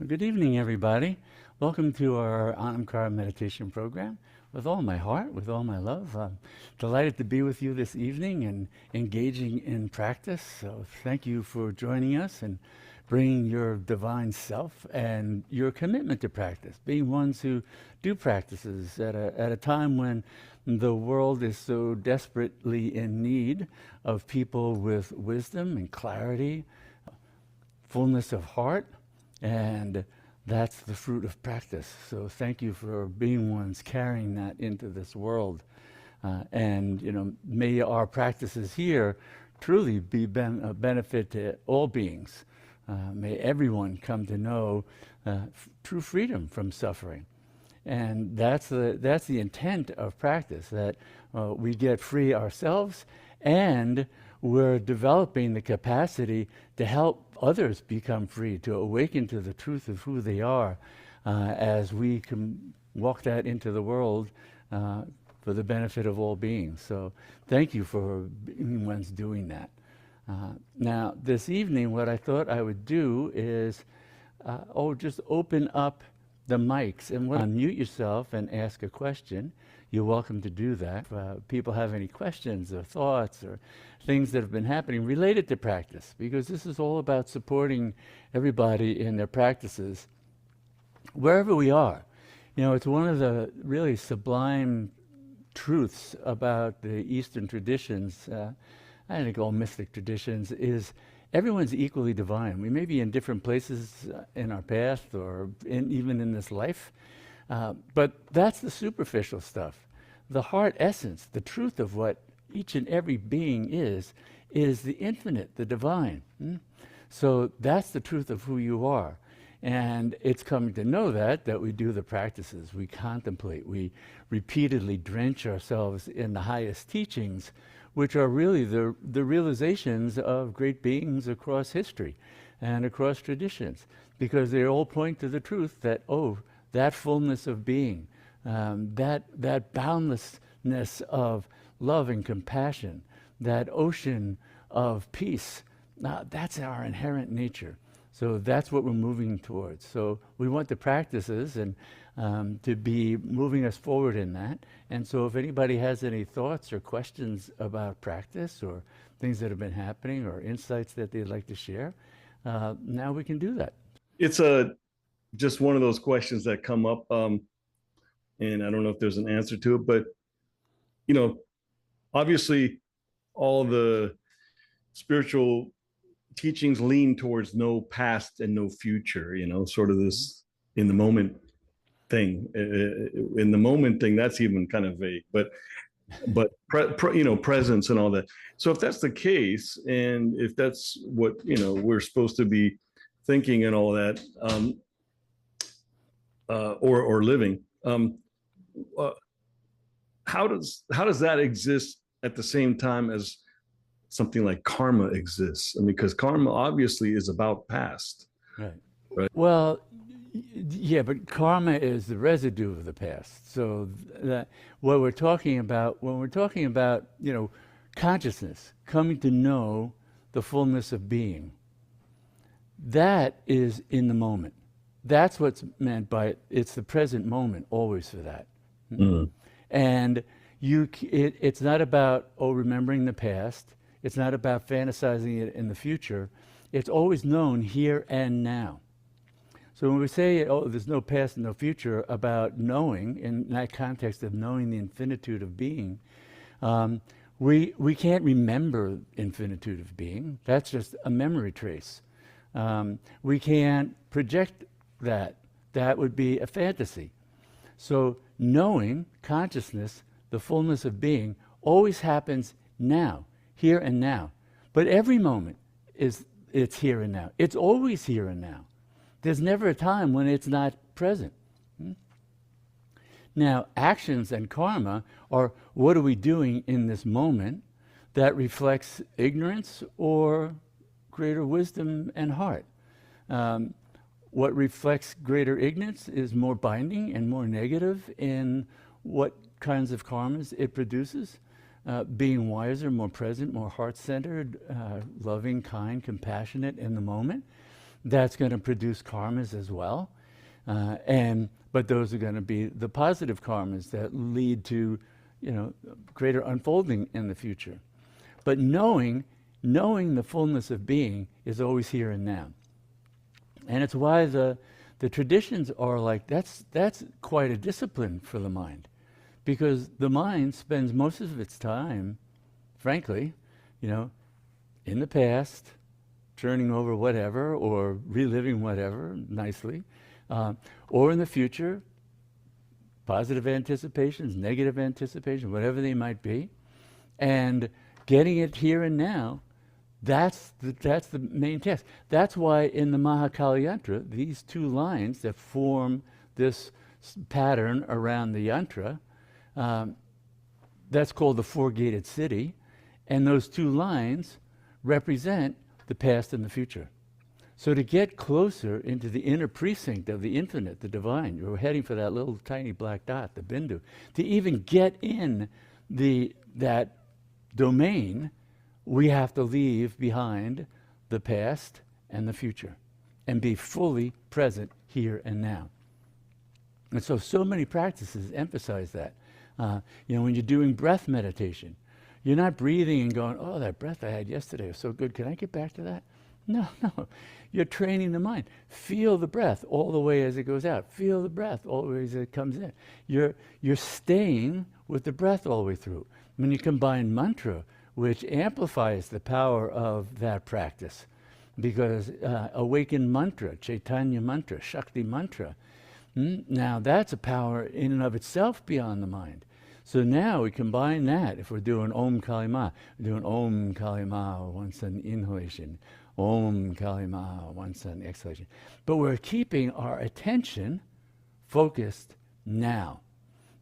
Well, good evening, everybody. Welcome to our Anamkara meditation program. With all my heart, with all my love, I'm delighted to be with you this evening and engaging in practice. So thank you for joining us and bringing your divine self and your commitment to practice, being ones who do practices at a time when the world is so desperately in need of people with wisdom and clarity, fullness of heart, and that's the fruit of practice. So thank you for being ones carrying that into this world. And may our practices here truly be a benefit to all beings. May everyone come to know true freedom from suffering. And that's the intent of practice, that we get free ourselves, and we're developing the capacity to help others become free, to awaken to the truth of who they are, as we can walk that into the world for the benefit of all beings. So thank you for being ones doing that. Now, this evening, what I thought I would do is just open up the mics and unmute yourself and ask a question. You're welcome to do that. If people have any questions or thoughts or things that have been happening related to practice, because this is all about supporting everybody in their practices, wherever we are. It's one of the really sublime truths about the Eastern traditions, I think all mystic traditions, is everyone's equally divine. We may be in different places in our path or even in this life, but that's the superficial stuff. The heart essence, the truth of what each and every being is the infinite, the divine. So that's the truth of who you are. And it's coming to know that we do the practices, we contemplate, we repeatedly drench ourselves in the highest teachings, which are really the realizations of great beings across history and across traditions, because they all point to the truth that, that fullness of being, that boundlessness of love and compassion, that ocean of peace, that's our inherent nature. So that's what we're moving towards. So we want the practices and to be moving us forward in that. And so if anybody has any thoughts or questions about practice or things that have been happening or insights that they'd like to share, now we can do that. It's just one of those questions that come up, and I don't know if there's an answer to it, but obviously all the spiritual teachings lean towards no past and no future, sort of this in the moment thing. In the moment thing, that's even kind of vague, but presence and all that. So if that's the case, and if that's what we're supposed to be thinking and all that, or living, how does that exist at the same time as something like karma exists? Because karma obviously is about past. Right. Well, yeah, but karma is the residue of the past. So that what we're talking about when we're talking about, consciousness, coming to know the fullness of being, that is in the moment. That's what's meant by it's the present moment always for that. Mm-hmm. And it's not about remembering the past. It's not about fantasizing it in the future. It's always known here and now. So when we say, there's no past and no future, about knowing, in that context of knowing the infinitude of being, we can't remember infinitude of being. That's just a memory trace. We can't project that. That would be a fantasy. So knowing, consciousness, the fullness of being, always happens now, here and now. But every moment it's here and now. It's always here and now. There's never a time when it's not present. Now, actions and karma are what are we doing in this moment that reflects ignorance or greater wisdom and heart. What reflects greater ignorance is more binding and more negative in what kinds of karmas it produces. Being wiser, more present, more heart-centered, loving, kind, compassionate in the moment. that's going to produce karmas as well. But those are going to be the positive karmas that lead to, greater unfolding in the future. But knowing the fullness of being is always here and now. And it's why the traditions are like, that's quite a discipline for the mind. Because the mind spends most of its time, frankly, in the past, turning over whatever, or reliving whatever nicely, or in the future, positive anticipations, negative anticipations, whatever they might be, and getting it here and now. That's the main task. That's why in the Mahakali Yantra, these two lines that form this pattern around the yantra, that's called the four-gated city, and those two lines represent the past and the future. So to get closer into the inner precinct of the infinite, the divine, you're heading for that little tiny black dot, the bindu, to even get in that domain, we have to leave behind the past and the future and be fully present here and now. And so many practices emphasize that. When you're doing breath meditation, you're not breathing and going, oh, that breath I had yesterday was so good. Can I get back to that? No. You're training the mind. Feel the breath all the way as it goes out. Feel the breath all the way as it comes in. You're staying with the breath all the way through. When you combine mantra, which amplifies the power of that practice, because awakened mantra, Chaitanya mantra, Shakti mantra, now that's a power in and of itself beyond the mind. So now we combine that. If we're doing Om Kali Ma, we're doing Om Kali Ma once an inhalation, Om Kali Ma once an exhalation. But we're keeping our attention focused now.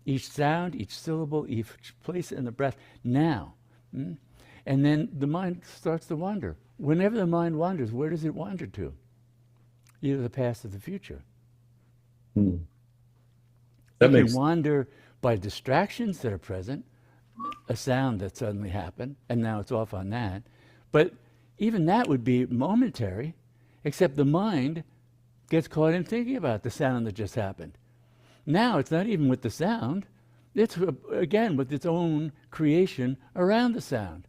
Each sound, each syllable, each place in the breath, now. And then the mind starts to wander. Whenever the mind wanders, where does it wander to? Either the past or the future. It can wander by distractions that are present, a sound that suddenly happened, and now it's off on that. But even that would be momentary, except the mind gets caught in thinking about the sound that just happened. Now it's not even with the sound, it's again with its own creation around the sound.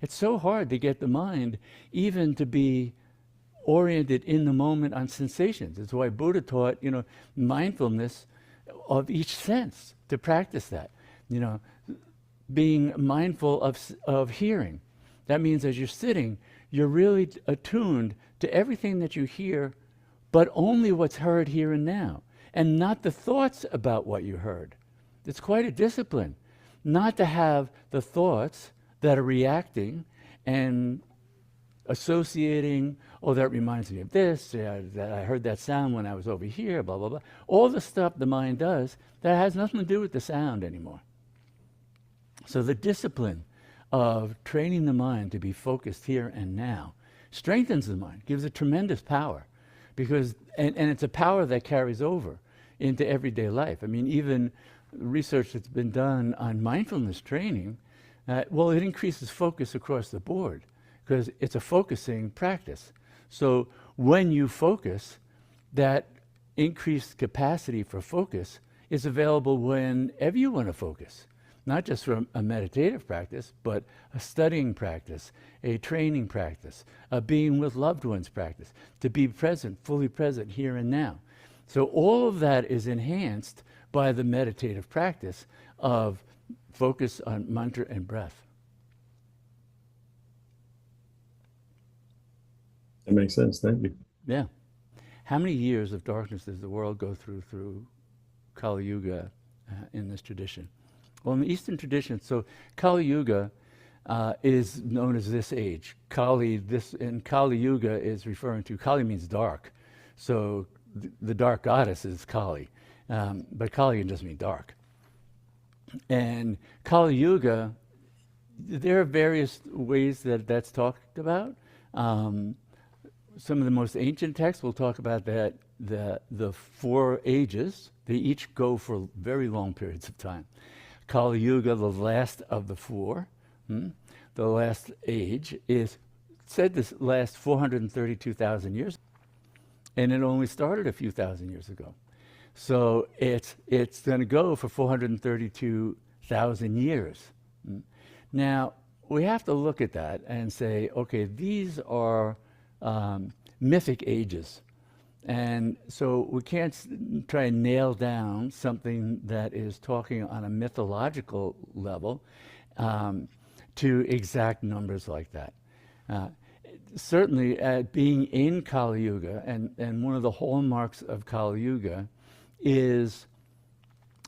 It's so hard to get the mind even to be oriented in the moment on sensations. That's why Buddha taught, mindfulness of each sense, to practice that. Being mindful of hearing. That means as you're sitting, you're really attuned to everything that you hear, but only what's heard here and now, and not the thoughts about what you heard. It's quite a discipline not to have the thoughts that are reacting and associating, oh, that reminds me of this, that I heard that sound when I was over here, blah, blah, blah. All the stuff the mind does that has nothing to do with the sound anymore. So the discipline of training the mind to be focused here and now strengthens the mind, gives it tremendous power, because, and it's a power that carries over into everyday life. I mean, even research that's been done on mindfulness training, it increases focus across the board, because it's a focusing practice. So when you focus, that increased capacity for focus is available whenever you want to focus. Not just from a meditative practice, but a studying practice, a training practice, a being with loved ones practice, to be present, fully present here and now. So all of that is enhanced by the meditative practice of focus on mantra and breath. That makes sense. Thank you. Yeah. How many years of darkness does the world go through Kali Yuga in this tradition? Well, in the Eastern tradition, so Kali Yuga is known as this age. Kali Yuga is referring to, Kali means dark. So the dark goddess is Kali. But Kali can just mean dark. And Kali Yuga, there are various ways that that's talked about. Some of the most ancient texts will talk about that the 4 ages. They each go for very long periods of time. Kali Yuga, the last of the 4, the last age, is said this last 432,000 years, and it only started a few thousand years ago. So it's going to go for 432,000 years. Now, we have to look at that and say, okay, these are mythic ages. And so we can't try and nail down something that is talking on a mythological level to exact numbers like that. Certainly, being in Kali Yuga, and one of the hallmarks of Kali Yuga is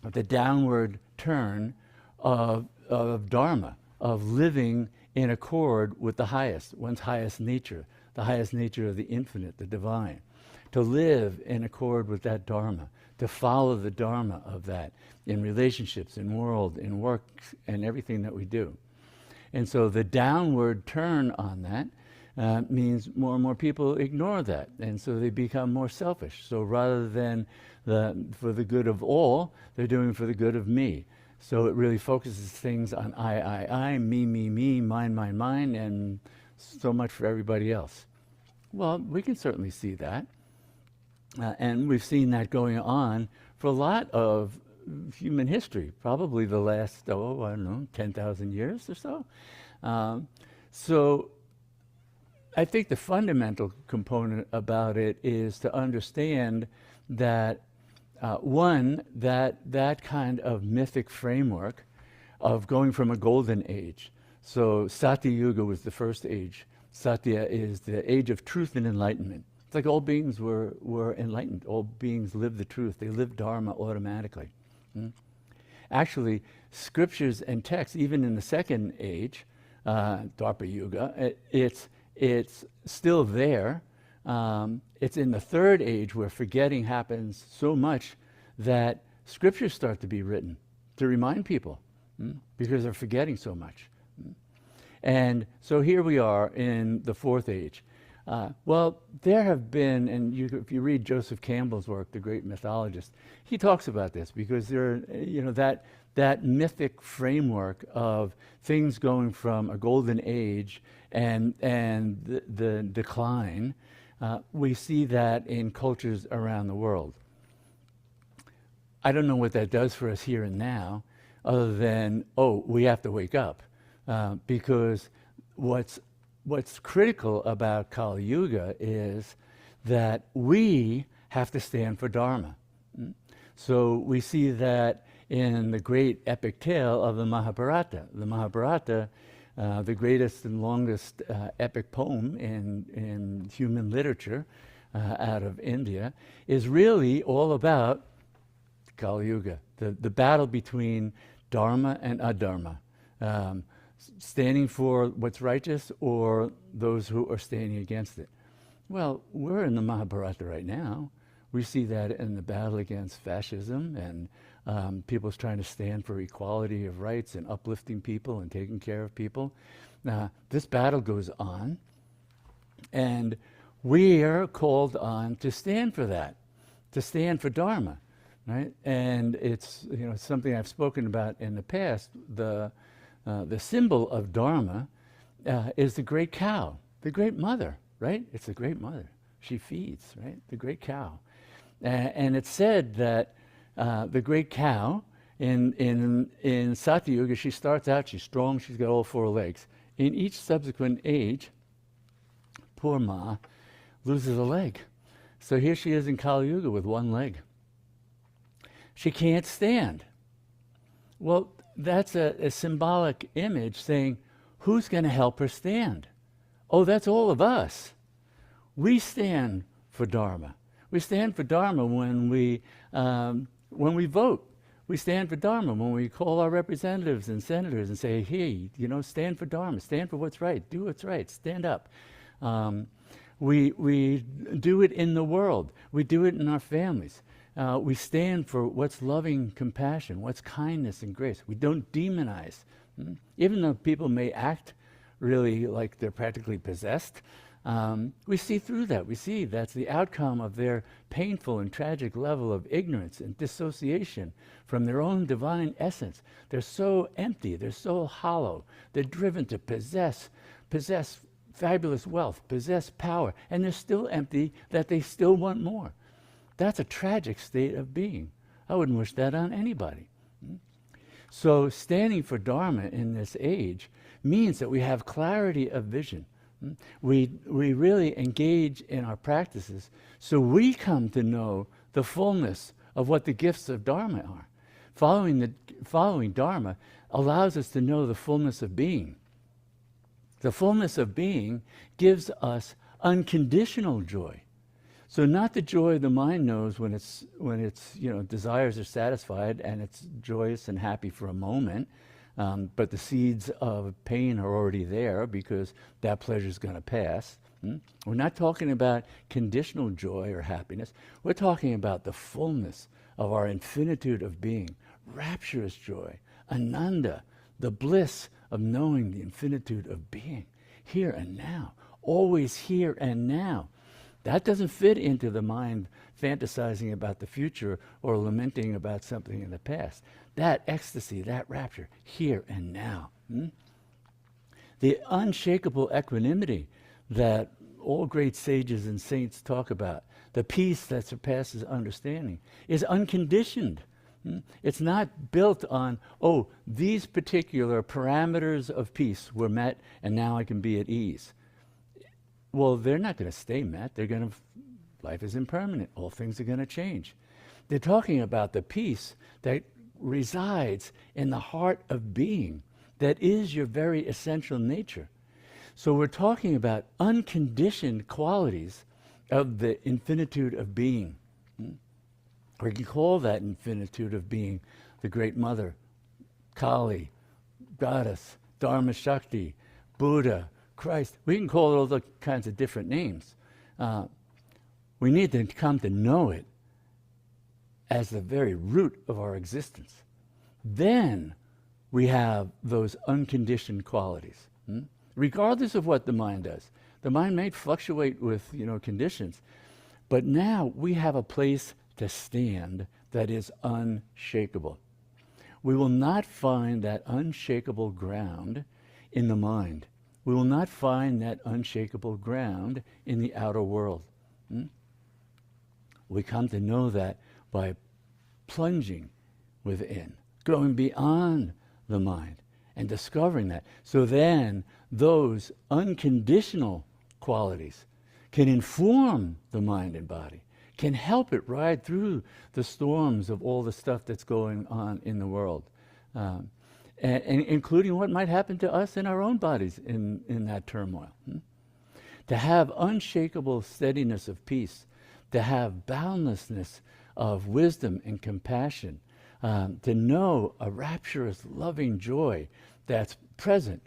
the downward turn of Dharma, of living in accord with the highest, one's highest nature, the highest nature of the infinite, the divine. To live in accord with that Dharma, to follow the Dharma of that in relationships, in world, in work, and everything that we do. And so the downward turn on that means more and more people ignore that, and so they become more selfish. So rather than for the good of all, they're doing for the good of me. So it really focuses things on I, me, mine, and so much for everybody else. Well, we can certainly see that. And we've seen that going on for a lot of human history, probably the last, 10,000 years or so. So I think the fundamental component about it is to understand that, that kind of mythic framework of going from a golden age. So Satya Yuga was the first age. Satya is the age of truth and enlightenment. It's like all beings were enlightened. All beings live the truth. They live Dharma automatically. Actually, scriptures and texts, even in the second age, Dharpa Yuga, it's still there. It's in the third age where forgetting happens so much that scriptures start to be written to remind people because they're forgetting so much. And so here we are in the fourth age. Well, there have been, and if you read Joseph Campbell's work, the great mythologist, he talks about this because there, that mythic framework of things going from a golden age and the decline, we see that in cultures around the world. I don't know what that does for us here and now, other than, we have to wake up, because what's critical about Kali Yuga is that we have to stand for Dharma. So we see that in the great epic tale of the Mahabharata. The Mahabharata, the greatest and longest epic poem in human literature out of India, is really all about Kali Yuga, the battle between Dharma and Adharma. Standing for what's righteous or those who are standing against it. Well, we're in the Mahabharata right now. We see that in the battle against fascism and people's trying to stand for equality of rights and uplifting people and taking care of people. This battle goes on, and we are called on to stand for that, to stand for Dharma, right? And it's something I've spoken about in the past. The symbol of Dharma is the great cow, the great mother, right? It's the great mother. She feeds, right? The great cow. And it's said that the great cow in Satya Yuga, she starts out, she's strong, she's got all four legs. In each subsequent age, poor Ma loses a leg. So here she is in Kali Yuga with one leg. She can't stand. Well, that's a symbolic image saying, who's going to help her stand? Oh, that's all of us. We stand for Dharma. We stand for Dharma when we vote. We stand for Dharma when we call our representatives and senators and say, hey, stand for Dharma, stand for what's right, do what's right, stand up. We do it in the world. We do it in our families. We stand for what's loving compassion, what's kindness and grace. We don't demonize. Even though people may act really like they're practically possessed, we see through that. We see that's the outcome of their painful and tragic level of ignorance and dissociation from their own divine essence. They're so empty. They're so hollow. They're driven to possess fabulous wealth, possess power, and they're still empty, that they still want more. That's a tragic state of being. I wouldn't wish that on anybody. So standing for Dharma in this age means that we have clarity of vision. We really engage in our practices so we come to know the fullness of what the gifts of Dharma are. Following Dharma allows us to know the fullness of being. The fullness of being gives us unconditional joy. So not the joy the mind knows when its desires are satisfied and it's joyous and happy for a moment, but the seeds of pain are already there because that pleasure is going to pass. We're not talking about conditional joy or happiness. We're talking about the fullness of our infinitude of being, rapturous joy, ananda, the bliss of knowing the infinitude of being, here and now, always here and now. That doesn't fit into the mind fantasizing about the future or lamenting about something in the past. That ecstasy, that rapture, here and now. The unshakable equanimity that all great sages and saints talk about, the peace that surpasses understanding, is unconditioned. It's not built on, oh, these particular parameters of peace were met and now I can be at ease. Well, they're not going to stay met. Life is impermanent. All things are going to change. They're talking about the peace that resides in the heart of being, that is your very essential nature. So we're talking about unconditioned qualities of the infinitude of being. We can call that infinitude of being the Great Mother, Kali, Goddess, Dharma Shakti, Buddha, Christ. We can call it all the kinds of different names. We need to come to know it as the very root of our existence. Then we have those unconditioned qualities. Regardless of what the mind does. The mind may fluctuate with conditions, but now we have a place to stand that is unshakable. We will not find that unshakable ground in the mind. We will not find that unshakable ground in the outer world. We come to know that by plunging within, going beyond the mind and discovering that. So then those unconditional qualities can inform the mind and body, can help it ride through the storms of all the stuff that's going on in the world. And including what might happen to us in our own bodies in that turmoil. To have unshakable steadiness of peace, to have boundlessness of wisdom and compassion, to know a rapturous, loving joy that's present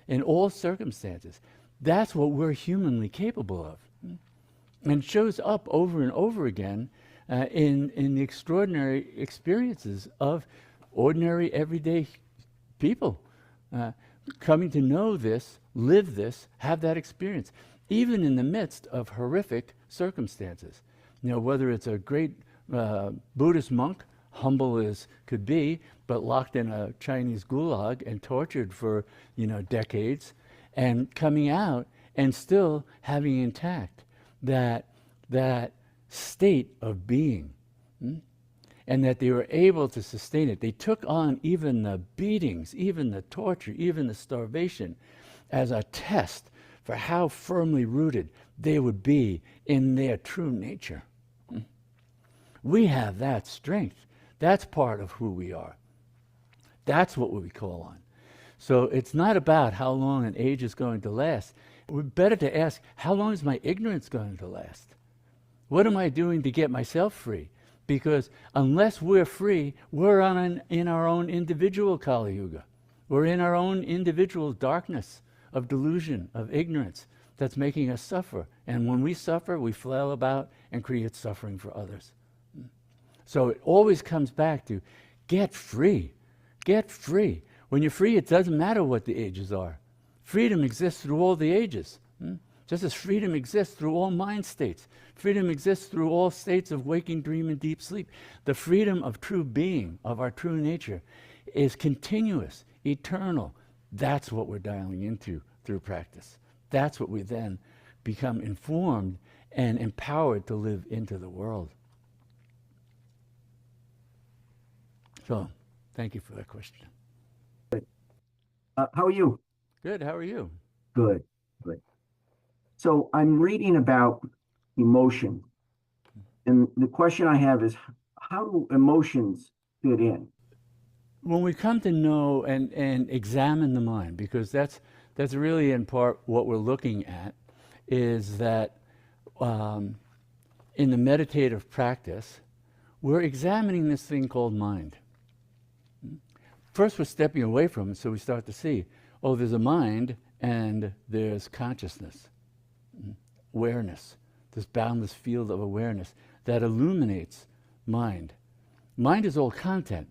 in all circumstances. That's what we're humanly capable of. And shows up over and over again in the extraordinary experiences of ordinary, everyday people coming to know this, live this, have that experience, even in the midst of horrific circumstances. Whether it's a great Buddhist monk, humble as could be, but locked in a Chinese gulag and tortured for decades, and coming out and still having intact that state of being. And that they were able to sustain it. They took on even the beatings, even the torture, even the starvation as a test for how firmly rooted they would be in their true nature. We have that strength. That's part of who we are. That's what we call on. So it's not about how long an age is going to last. We're better to ask, how long is my ignorance going to last? What am I doing to get myself free? Because unless we're free, we're in our own individual Kali Yuga. We're in our own individual darkness of delusion, of ignorance that's making us suffer. And when we suffer, we flail about and create suffering for others. So it always comes back to get free. Get free. When you're free, it doesn't matter what the ages are. Freedom exists through all the ages. Just as freedom exists through all mind states. Freedom exists through all states of waking, dream, and deep sleep. The freedom of true being, of our true nature, is continuous, eternal. That's what we're dialing into through practice. That's what we then become informed and empowered to live into the world. So, thank you for that question. How are you? Good, how are you? Good, good. So I'm reading about emotion. And the question I have is, how do emotions fit in? When we come to know and examine the mind, because that's really in part what we're looking at, is that in the meditative practice, we're examining this thing called mind. First, we're stepping away from it, so we start to see, oh, there's a mind and there's consciousness, awareness, this boundless field of awareness that illuminates mind. Mind is all content.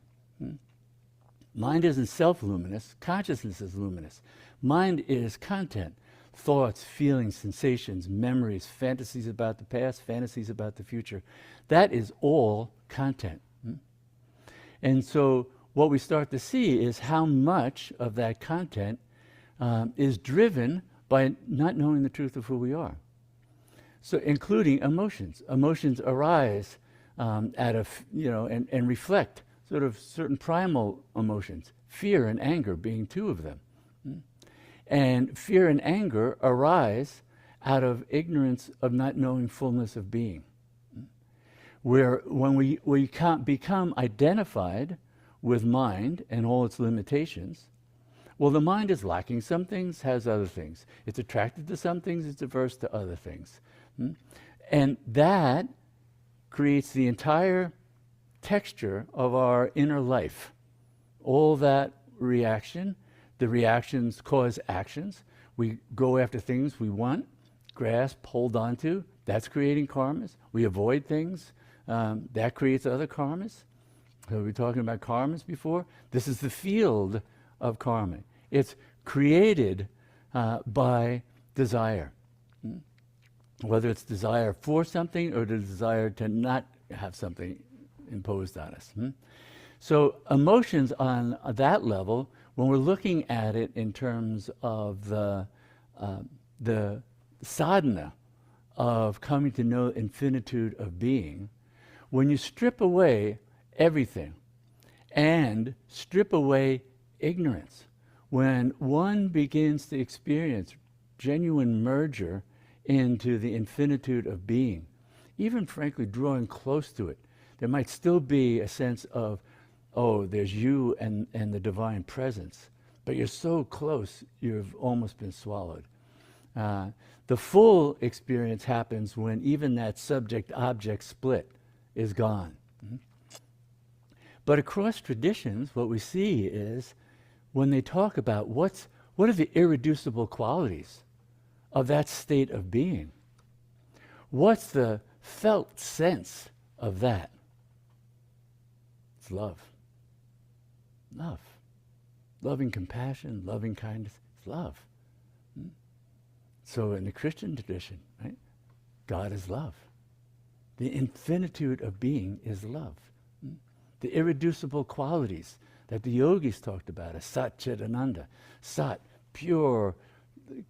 Mind isn't self-luminous, consciousness is luminous. Mind is content, thoughts, feelings, sensations, memories, fantasies about the past, fantasies about the future. That is all content. And so what we start to see is how much of that content is driven by not knowing the truth of who we are. So including emotions. Emotions arise out of, and reflect sort of certain primal emotions, fear and anger being two of them. And fear and anger arise out of ignorance of not knowing fullness of being. Where when we can't become identified with mind and all its limitations, well, the mind is lacking some things, has other things. It's attracted to some things, it's averse to other things. And that creates the entire texture of our inner life. All that reaction, the reactions cause actions. We go after things we want, grasp, hold on to. That's creating karmas. We avoid things. That creates other karmas. So we were talking about karmas before. This is the field of karma. It's created by desire. Whether it's desire for something or the desire to not have something imposed on us. So emotions on that level, when we're looking at it in terms of the sadhana of coming to know infinitude of being, when you strip away everything and strip away ignorance, when one begins to experience genuine merger into the infinitude of being, even frankly drawing close to it, there might still be a sense of, oh, there's you and the divine presence, but you're so close, you've almost been swallowed. The full experience happens when even that subject-object split is gone. But across traditions, what we see is when they talk about what are the irreducible qualities of that state of being, what's the felt sense of that? It's love. Love. Loving compassion, loving kindness, it's love. So in the Christian tradition, right, God is love. The infinitude of being is love. The irreducible qualities that the yogis talked about are Sat Chit Ananda. Sat, pure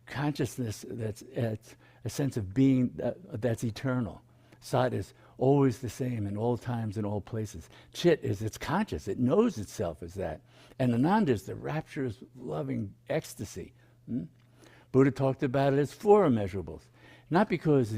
consciousness that's a sense of being that's eternal. Sat is always the same in all times and all places. Chit is it's conscious, it knows itself as that. And Ananda is the rapturous, loving ecstasy. Buddha talked about it as four immeasurables. Not because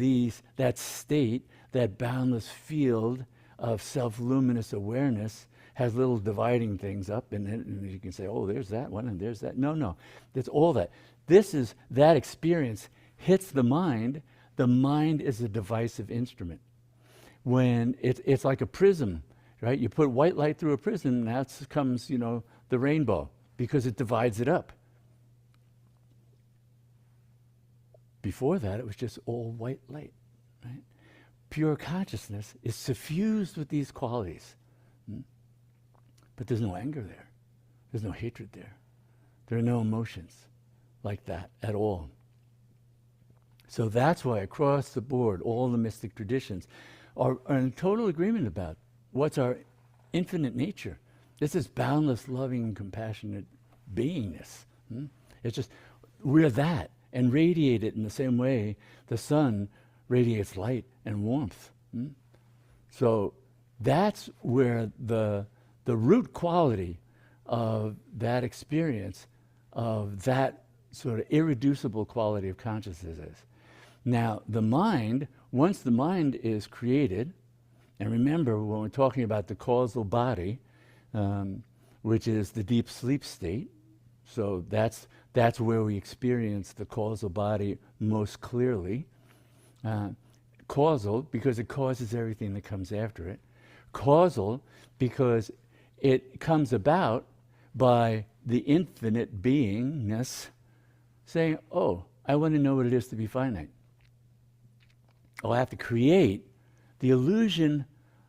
that state, that boundless field of self-luminous awareness has little dividing things up, and you can say, oh, there's that one and there's that. No, it's all that. That experience hits the mind. The mind is a divisive instrument. When it's like a prism, right? You put white light through a prism, and out comes, the rainbow, because it divides it up. Before that, it was just all white light, right? Pure consciousness is suffused with these qualities. But there's no anger there. There's no hatred there. There are no emotions like that at all. So that's why across the board, all the mystic traditions are in total agreement about what's our infinite nature. This is boundless, loving, compassionate beingness. It's just, we're that. and radiate it in the same way the sun radiates light and warmth. So that's where the root quality of that experience, of that sort of irreducible quality of consciousness is. Now, the mind, once the mind is created, and remember when we're talking about the causal body, which is the deep sleep state, so that's where we experience the causal body most clearly. Causal, because it causes everything that comes after it. Causal, because it comes about by the infinite beingness saying, oh, I want to know what it is to be finite. Oh, I have to create the illusion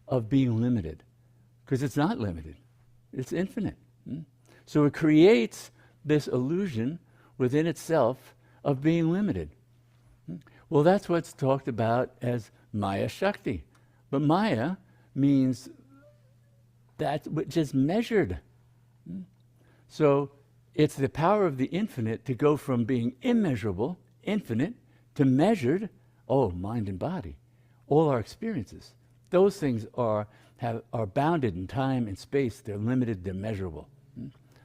of being limited, because it's not limited, it's infinite. So it creates this illusion within itself of being limited. Well, that's what's talked about as Maya Shakti. But Maya means that which is measured. So it's the power of the infinite to go from being immeasurable, infinite, to measured, mind and body. All our experiences. Those things are bounded in time and space. They're limited, they're measurable.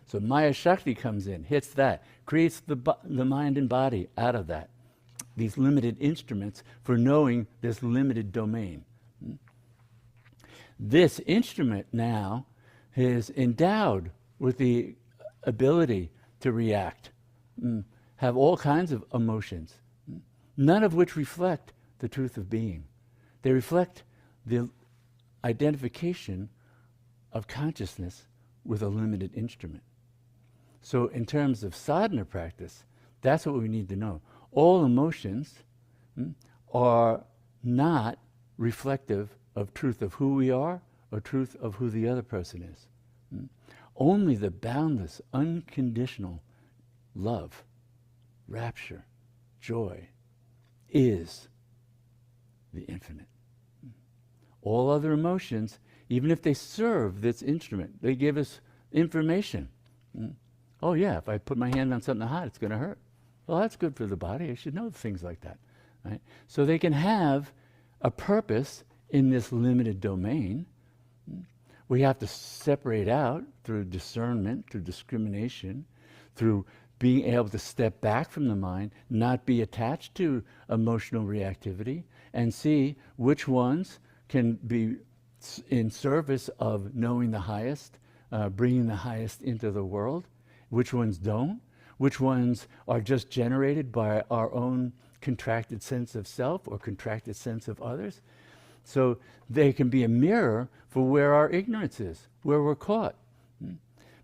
So Maya Shakti comes in, hits that, creates the mind and body out of that. These limited instruments for knowing this limited domain. This instrument now is endowed with the ability to react, have all kinds of emotions, none of which reflect the truth of being. They reflect the identification of consciousness with a limited instrument. So in terms of sadhana practice, that's what we need to know. All emotions are not reflective of truth of who we are or truth of who the other person is. Only the boundless, unconditional love, rapture, joy is the infinite. All other emotions, even if they serve this instrument, they give us information. Oh yeah, if I put my hand on something hot, it's going to hurt. Well, that's good for the body. I should know things like that, right? So they can have a purpose in this limited domain. We have to separate out through discernment, through discrimination, through being able to step back from the mind, not be attached to emotional reactivity, and see which ones can be in service of knowing the highest, bringing the highest into the world, which ones don't, which ones are just generated by our own contracted sense of self or contracted sense of others. So they can be a mirror for where our ignorance is, where we're caught.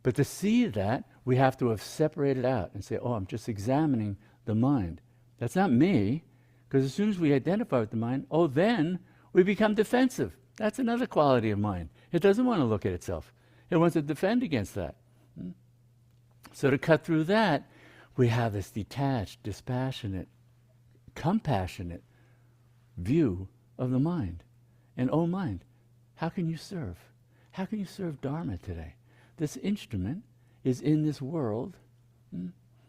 But to see that, we have to have separated out and say, oh, I'm just examining the mind. That's not me, because as soon as we identify with the mind, then we become defensive. That's another quality of mind. It doesn't want to look at itself. It wants to defend against that. So to cut through that, we have this detached, dispassionate, compassionate view of the mind. And oh mind, how can you serve? How can you serve Dharma today? This instrument is in this world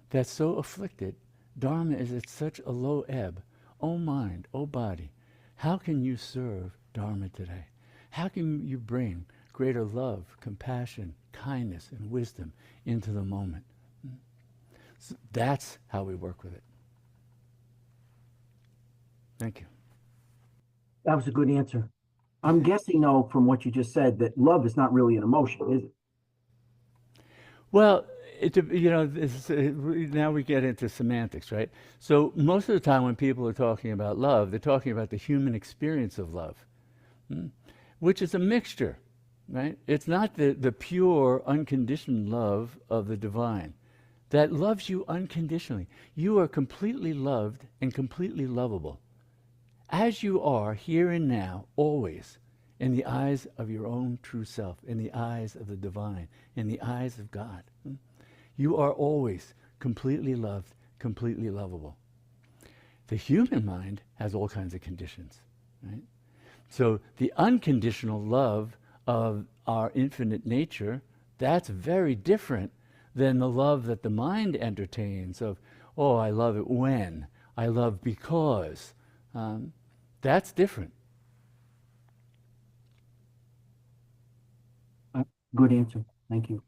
that's so afflicted. Dharma is at such a low ebb. Oh mind, oh body, how can you serve Dharma today? How can you bring greater love, compassion, kindness, and wisdom into the moment? So that's how we work with it. Thank you. That was a good answer. I'm guessing, though, from what you just said, that love is not really an emotion, is it? Well, now we get into semantics, right? So most of the time when people are talking about love, they're talking about the human experience of love, which is a mixture, right? It's not the pure, unconditioned love of the divine that loves you unconditionally. You are completely loved and completely lovable, as you are here and now, always, in the eyes of your own true self, in the eyes of the divine, in the eyes of God. You are always completely loved, completely lovable. The human mind has all kinds of conditions, right? So the unconditional love of our infinite nature, that's very different than the love that the mind entertains of, oh, I love it when, I love because. That's different. Good answer. Thank you.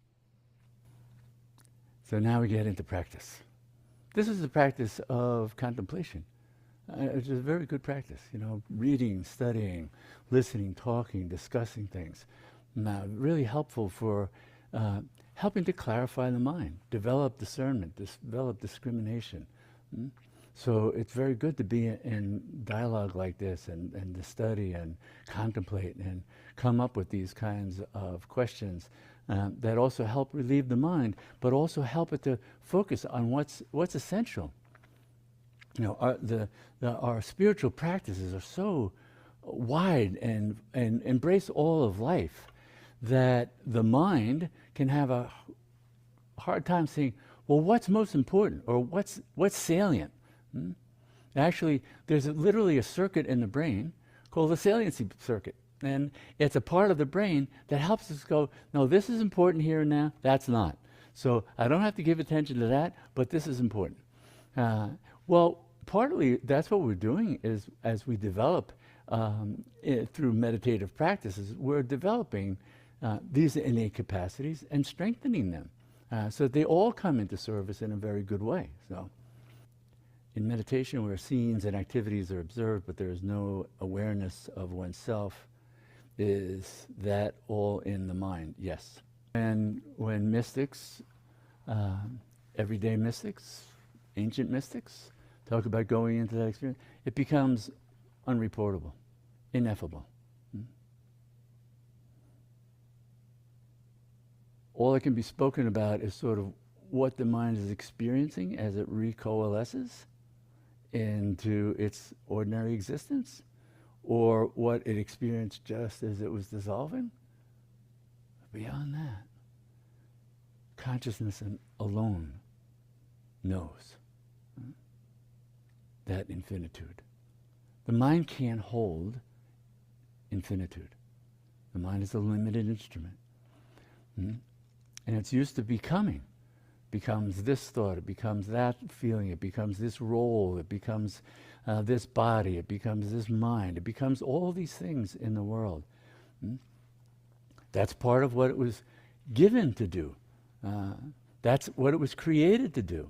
So now we get into practice. This is the practice of contemplation. It's a very good practice, you know, reading, studying, listening, talking, discussing things. Now, really helpful for helping to clarify the mind, develop discernment, develop discrimination. So it's very good to be in dialogue like this and to study and contemplate and come up with these kinds of questions that also help relieve the mind, but also help it to focus on what's essential. You know, our spiritual practices are so wide and embrace all of life that the mind can have a hard time saying, well, what's most important or what's salient? Actually, there's literally a circuit in the brain called the saliency circuit. And it's a part of the brain that helps us go, no, this is important here and now, that's not. So I don't have to give attention to that, but this is important. Well, partly that's what we're doing is as we develop through meditative practices, we're developing these innate capacities and strengthening them so they all come into service in a very good way. So in meditation where scenes and activities are observed, but there is no awareness of oneself, is that all in the mind? Yes. And when mystics, everyday mystics, ancient mystics, talk about going into that experience, it becomes unreportable, ineffable. All that can be spoken about is sort of what the mind is experiencing as it recoalesces into its ordinary existence, or what it experienced just as it was dissolving. Beyond that, consciousness alone knows that infinitude. The mind can't hold infinitude. The mind is a limited instrument. And it's used to becoming. Becomes this thought, it becomes that feeling, it becomes this role, it becomes this body, it becomes this mind, it becomes all these things in the world. That's part of what it was given to do. That's what it was created to do.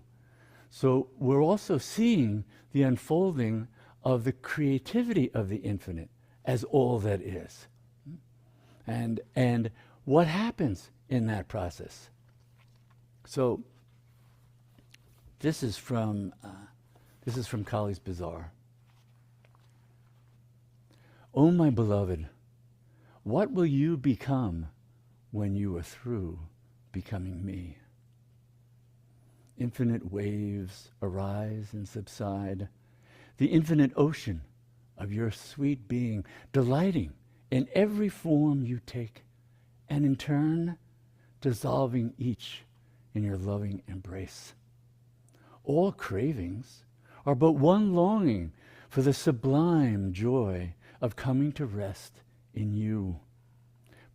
So we're also seeing the unfolding of the creativity of the infinite as all that is. And what happens in that process? So this is from Kali's Bazaar. O my beloved, what will you become when you are through becoming me? Infinite waves arise and subside, the infinite ocean of your sweet being, delighting in every form you take, and in turn, dissolving each in your loving embrace. All cravings are but one longing for the sublime joy of coming to rest in you.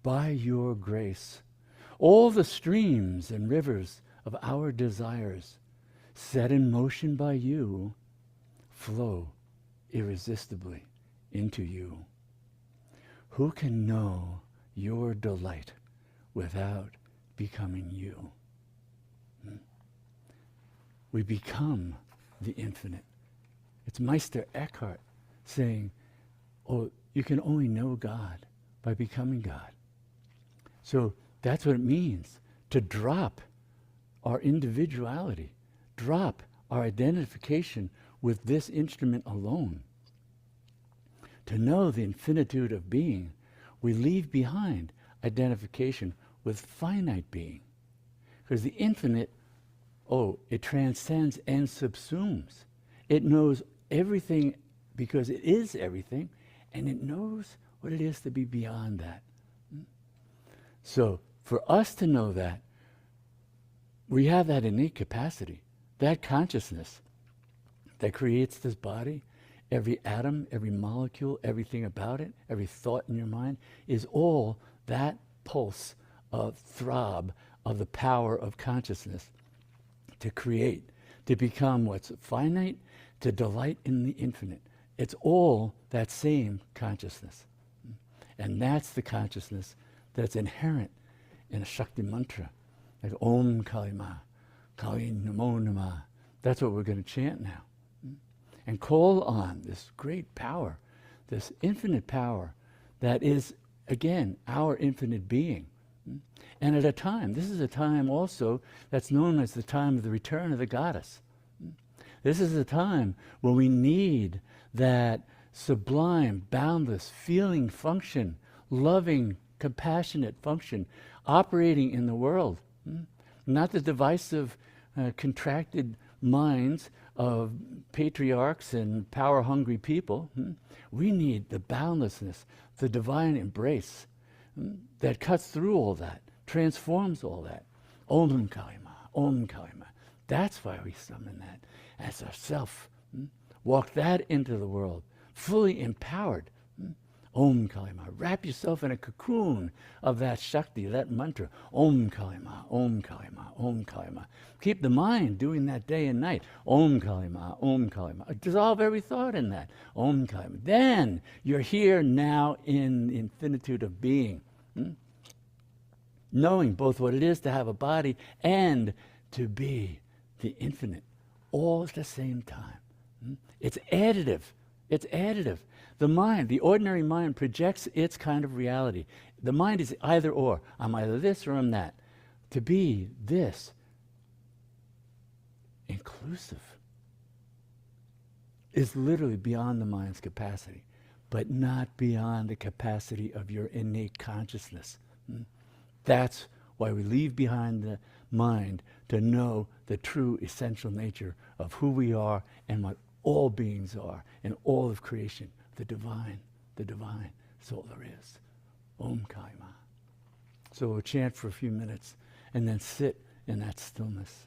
By your grace, all the streams and rivers of our desires, set in motion by you, flow irresistibly into you. Who can know your delight without becoming you? We become the infinite. It's Meister Eckhart saying, oh, you can only know God by becoming God. So that's what it means to drop our individuality, drop our identification with this instrument alone. To know the infinitude of being, we leave behind identification with finite being. Because the infinite, it transcends and subsumes. It knows everything because it is everything, and it knows what it is to be beyond that. So for us to know that, we have that innate capacity, that consciousness that creates this body. Every atom, every molecule, everything about it, every thought in your mind is all that pulse of throb of the power of consciousness to create, to become what's finite, to delight in the infinite. It's all that same consciousness. And that's the consciousness that's inherent in a Shakti mantra, like Om Kalima, Kali Namo Nama. That's what we're going to chant now. And call on this great power, this infinite power that is, again, our infinite being. And at a time, this is a time also that's known as the time of the return of the goddess. This is a time when we need that sublime, boundless, feeling function, loving, compassionate function operating in the world. Not the divisive, contracted minds of patriarchs and power-hungry people. We need the boundlessness, the divine embrace that cuts through all that, transforms all that. Om Kalima, Om Kalima. That's why we summon that as ourself. Walk that into the world, fully empowered. Om Kalima. Wrap yourself in a cocoon of that Shakti, that mantra. Om Kalima, Om Kalima, Om Kalima. Keep the mind doing that day and night. Om Kalima, Om Kalima. Dissolve every thought in that. Om Kalima. Then you're here now in the infinitude of being. Knowing both what it is to have a body and to be the infinite, all at the same time. It's additive. It's additive. The mind, the ordinary mind, projects its kind of reality. The mind is either or. I'm either this or I'm that. To be this, inclusive, is literally beyond the mind's capacity, but not beyond the capacity of your innate consciousness. That's why we leave behind the mind to know the true essential nature of who we are and what all beings are and all of creation. The divine, that's all there is. Om Kalima. So we'll chant for a few minutes and then sit in that stillness.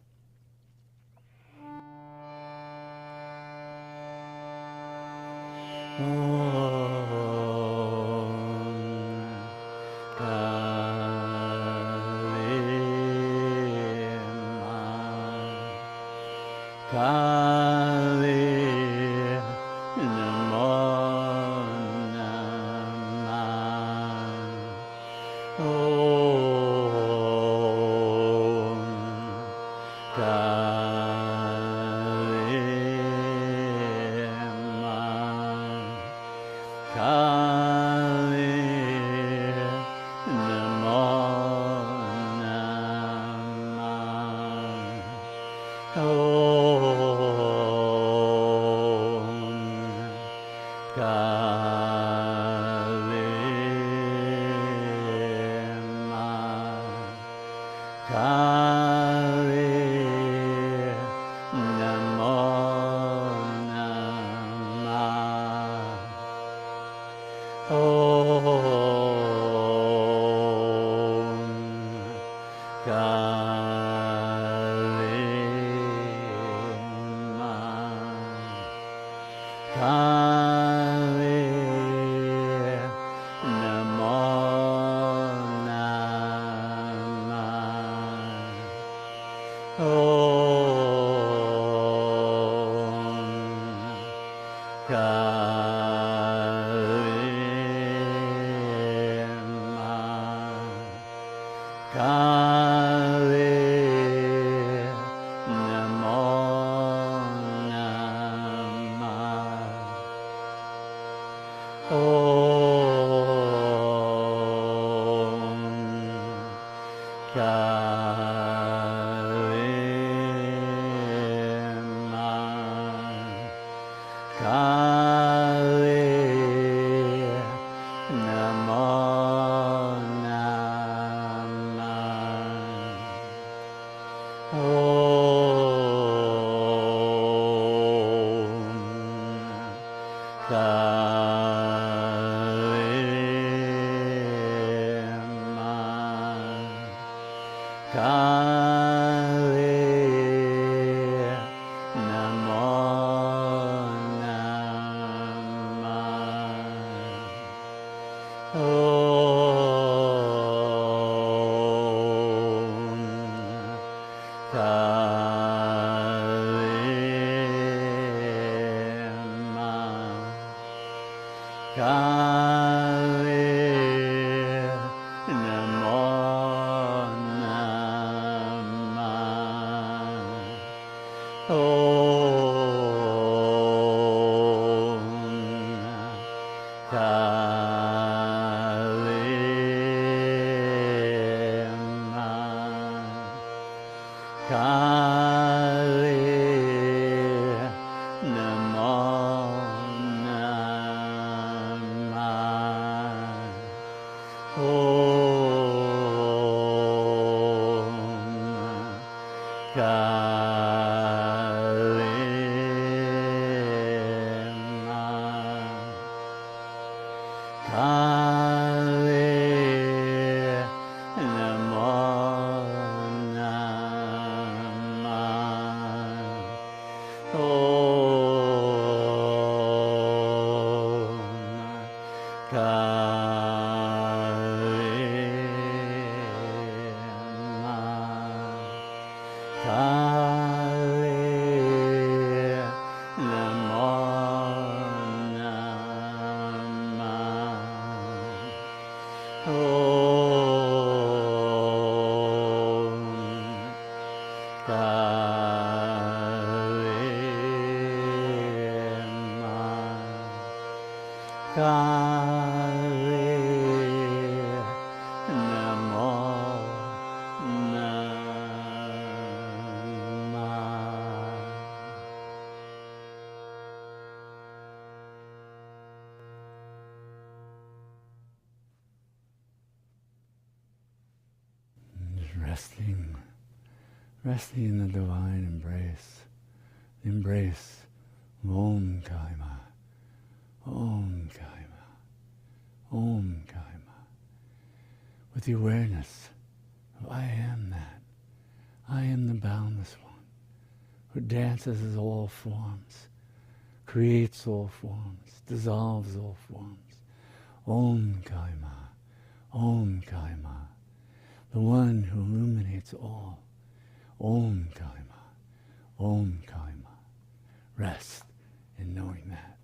Kali Namo Namah Om Kali Kali Namo Namah Om Kali Kali Namo Namah Om Kali Kali Namo Namah Om Kali Kali Namo Namah. Just resting in the divine embrace, the embrace of Om Kaima, Om Kaima, Om Kaima, with the awareness of I am that. I am the boundless one, who dances as all forms, creates all forms, dissolves all forms. Om Kaima, Om Kaima, the one who illuminates all. Om Kaima, Om Kaima. Rest in knowing that.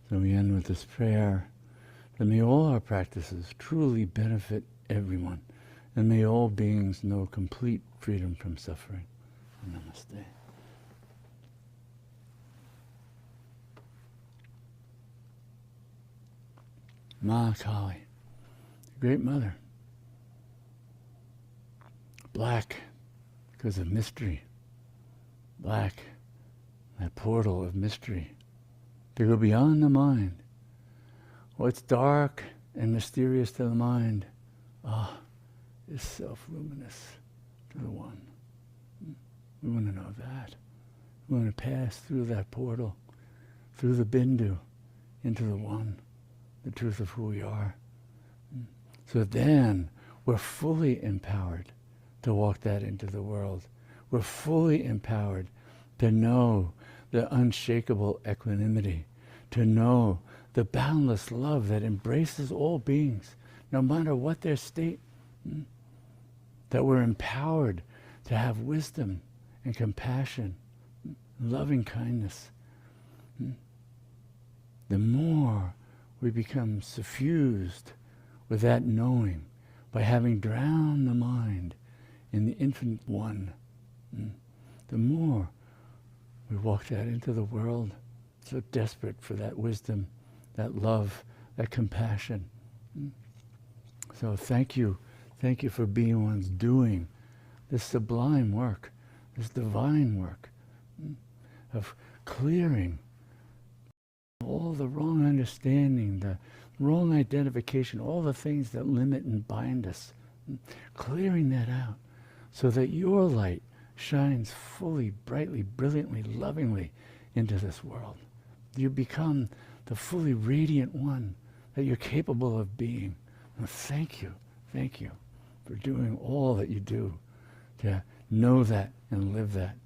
So we end with this prayer that may all our practices truly benefit everyone, and may all beings know complete freedom from suffering. Namaste. Ma Kali, great mother, black because of mystery, black, that portal of mystery, to go beyond the mind. What's dark and mysterious to the mind, is self-luminous to the one. We want to know that. We want to pass through that portal, through the bindu, into the one, the truth of who we are. So then we're fully empowered to walk that into the world. We're fully empowered to know the unshakable equanimity, to know the boundless love that embraces all beings, no matter what their state. That we're empowered to have wisdom and compassion, loving kindness. The more we become suffused with that knowing by having drowned the mind in the infinite one, the more we walk that into the world, so desperate for that wisdom, that love, that compassion. So thank you for being ones doing this sublime work, this divine work of clearing all the wrong understanding, the wrong identification, all the things that limit and bind us, clearing that out so that your light shines fully, brightly, brilliantly, lovingly into this world. You become the fully radiant one that you're capable of being. And thank you for doing all that you do to know that and live that.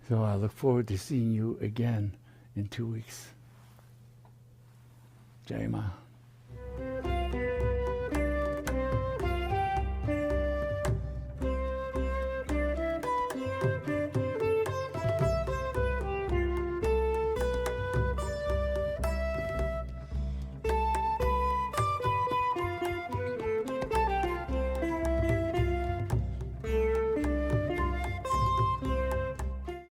So I look forward to seeing you again in 2 weeks. Jai Ma.